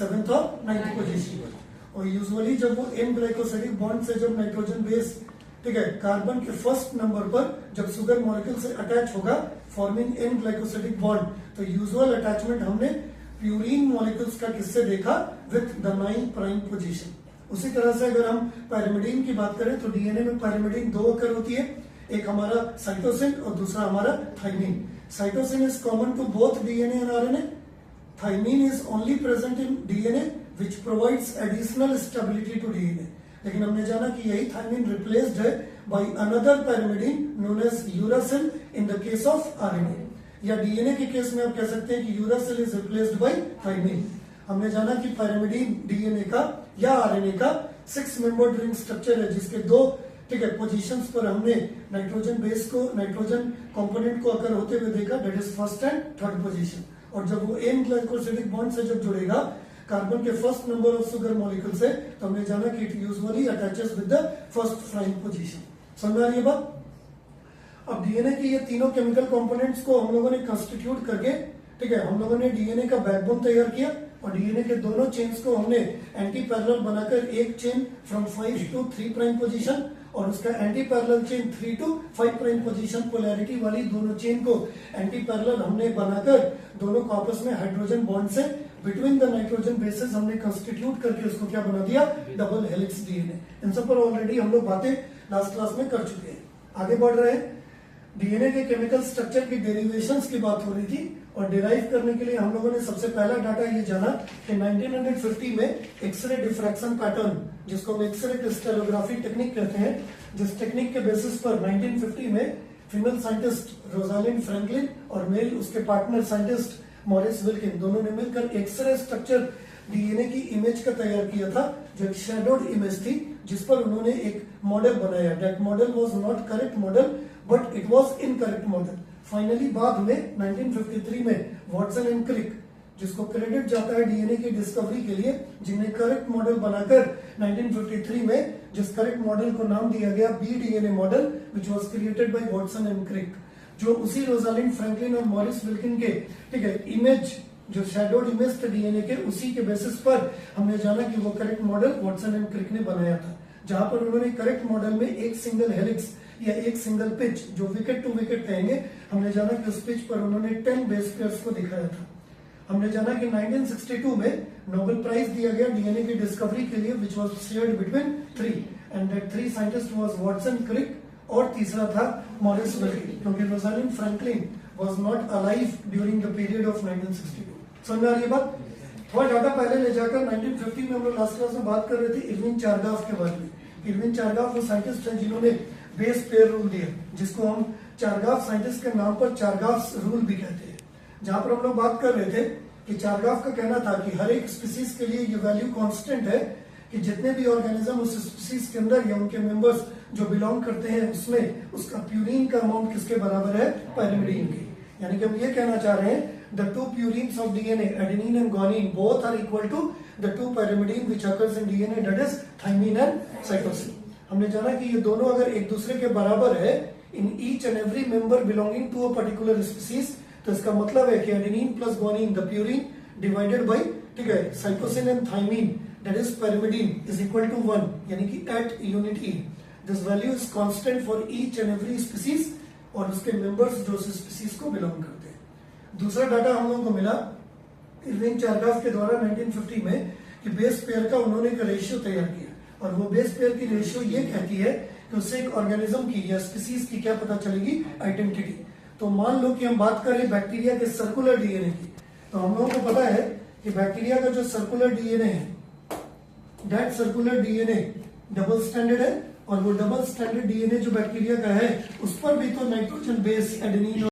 7th और 9th position पर। और यूजुअली जब वो एन ग्लाइकोसिडिक बॉन्ड से जब नाइट्रोजन बेस ठीक है कार्बन के फर्स्ट नंबर पर जब शुगर मॉलिक्यूल से अटैच होगा फॉर्मिंग एन ग्लाइकोसिडिक बॉन्ड, तो यूजुअल अटैचमेंट हमने प्यूरिन मॉलिक्यूल्स का किससे देखा, विथ द 9 प्राइम पोजीशन। उसी तरह से अगर हम पायरिमिडीन की बात करें तो डीएनए में पायरिमिडीन 2 अकर होती है, एक हमारा साइटोसिन और दूसरा हमारा thymine. Cytosine is common to both DNA and RNA. Thymine is only present in DNA which provides additional stability to DNA. लेकिन हमने जाना कि यही थाइमिन रिप्लेस्ड है by another pyrimidine known as uracil in the case of RNA, या DNA के case में आप कह सकते हैं कि uracil is replaced by thymine. हमने जाना कि पायरिमिडीन डीएनए का या आरएनए का 6 मेंबर्ड रिंग स्ट्रक्चर है, जिसके 2 ठीक है पोजीशंस पर हमने नाइट्रोजन बेस को नाइट्रोजन कंपोनेंट को अकर होते हुए देखा, that is first and third position. और जब वो एन ग्लाइकोसिडिक बॉन्ड से जब जुड़ेगा कार्बन के first number of sugar molecule से, तो हमने जाना कि it usually attaches with the first prime position. समझ आ रही है बात? अब डीएनए के ये तीनों केमिकल कंपोनेंट्स को हम लोगों ने कंस्टिट्यूट करके ठीक है हम लोगों ने डीएनए का बैकबोन तैयार किया, और डीएनए के दोनों चेन्स को हमने एंटी पैरेलल बनाकर एक chain from 5 to 3 prime position और उसका anti parallel chain 3 to 5 prime position polarity वाली दोनों चेन को एंटी पैरेलल हमने बनाकर दोनों को आपस में हाइड्रोजन बॉन्ड से बिटवीन द नाइट्रोजन बेसेस हमने कंस्टिट्यूट करके उसको क्या बना दिया, डबल हेलिक्स डीएनए। इन सब पर ऑलरेडी हम लोग बातें लास्ट क्लास में कर चुके हैं। आगे बढ़ रहे हैं, डीएनए के केमिकल स्ट्रक्चर की डेरिवेशंस की बात हो रही थी, और डिराइव करने के लिए हम लोगों ने सबसे पहला डाटा ये जाना कि 1950 में एक्सरे डिफ्रैक्शन पैटर्न, जिसको हम एक्सरे क्रिस्टलोग्राफी टेक्निक कहते हैं, जिस टेक्निक के बेसिस पर 1950 में फीमेल साइंटिस्ट रोजालिंड फ्रैंकलिन और मेल उसके पार्टनर साइंटिस्ट मॉरिस विल्किन दोनों ने मिलकर एक्सरे स्ट्रक्चर डीएनए की इमेज का तैयार किया था, जो एक शैडोड इमेज थी, जिस पर उन्होंने एक मॉडल बनाया। That model was not correct model but it was incorrect model. Finally बाद में 1953 में वॉटसन एंड क्रिक, जिसको क्रेडिट जाता है डीएनए की डिस्कवरी के लिए, जिन्हें करेक्ट मॉडल बनाकर 1953 में जिस करेक्ट मॉडल को नाम दिया गया B DNA model, which was created by Watson and Crick, जो उसी रोजालिंड फ्रैंकलिन और मॉरिस विल्किन के ठीक है इमेज जो शैडोड इमेज थे डीएनए के, उसी के बेसिस पर हमने जाना कि वो correct model Watson and Crick ने बनाया था, जहां पर उन्होंने करेक्ट मॉडल में एक सिंगल हेलिक्स या एक सिंगल पिच, जो विकेट टू विकेट कहेंगे, हमने जाना कि उस पिच पर उन्होंने 10 बेस पेयर्स को दिखाया था। हमने जाना कि 1962 में नोबेल प्राइज दिया गया डीएनए की डिस्कवरी के लिए, which was shared between 3 and that 3 scientist was Watson, Crick और तीसरा था मॉरिस विल्किन, क्योंकि Rosalind Franklin was not alive during the period of 1962। समझ आ रही है बात? थोड़ा ज्यादा पहले ले जाकर 1950 में हम लोग लास्ट क्लास में बात कर रहे थे इरविन चारगाफ के बारे में। इरविन चारगाफ वो साइंटिस्ट हैं जिन्होंने बेस पेयर रूल दिया, जिसको हम चारगाफ साइंटिस्ट के नाम पर चारगाफ रूल भी कहते हैं। जहां पर हम लोग बात कर रहे थे कि चारगाफ का कहना था कि हर एक स्पीसीज के लिए ये वैल्यू कांस्टेंट है कि जितने भी ऑर्गेनिज्म उस स्पीसीज के अंदर या उनके मेंबर्स जो बिलोंग करते हैं उसमें उसका प्यूरिन का अमाउंट किसके बराबर है, पायरिमिडीन के। यानी कि हम ये कहना चाह रहे हैं the 2 purines of DNA, adenine and guanine, both are equal to the 2 pyrimidine which occurs in DNA, that is thymine and cytosine। हमने जाना कि ये दोनों अगर एक दूसरे के बराबर है in each and every member belonging to a particular species, तो इसका मतलब है कि adenine plus guanine, the purine divided by ठीक है cytosine and thymine, that is pyrimidine, is equal to 1, यानी कि at unit E। This value is constant for each and every species, और उसके members जो उस species को belong करते हैं। दूसरा डाटा हम लोगों को मिला इरविन चारगाफ के द्वारा 1950 में कि बेस पेयर का उन्होंने एक रेशियो तैयार किया, और वो बेस पेयर की रेशियो ये कहती है कि उससे एक ऑर्गेनिज्म की या स्पीसीज की क्या पता चलेगी, आइडेंटिटी। तो मान लो कि हम बात करें बैक्टीरिया के सर्कुलर डीएनए की, तो हम लोगों को पता है कि बैक्टीरिया का जो सर्कुलर डीएनए है, that circular DNA double standard है, और वो डबल स्टैंडर्ड डीएनए जो बैक्टीरिया का है उस पर भी तो नाइट्रोजन बेस एडेनिन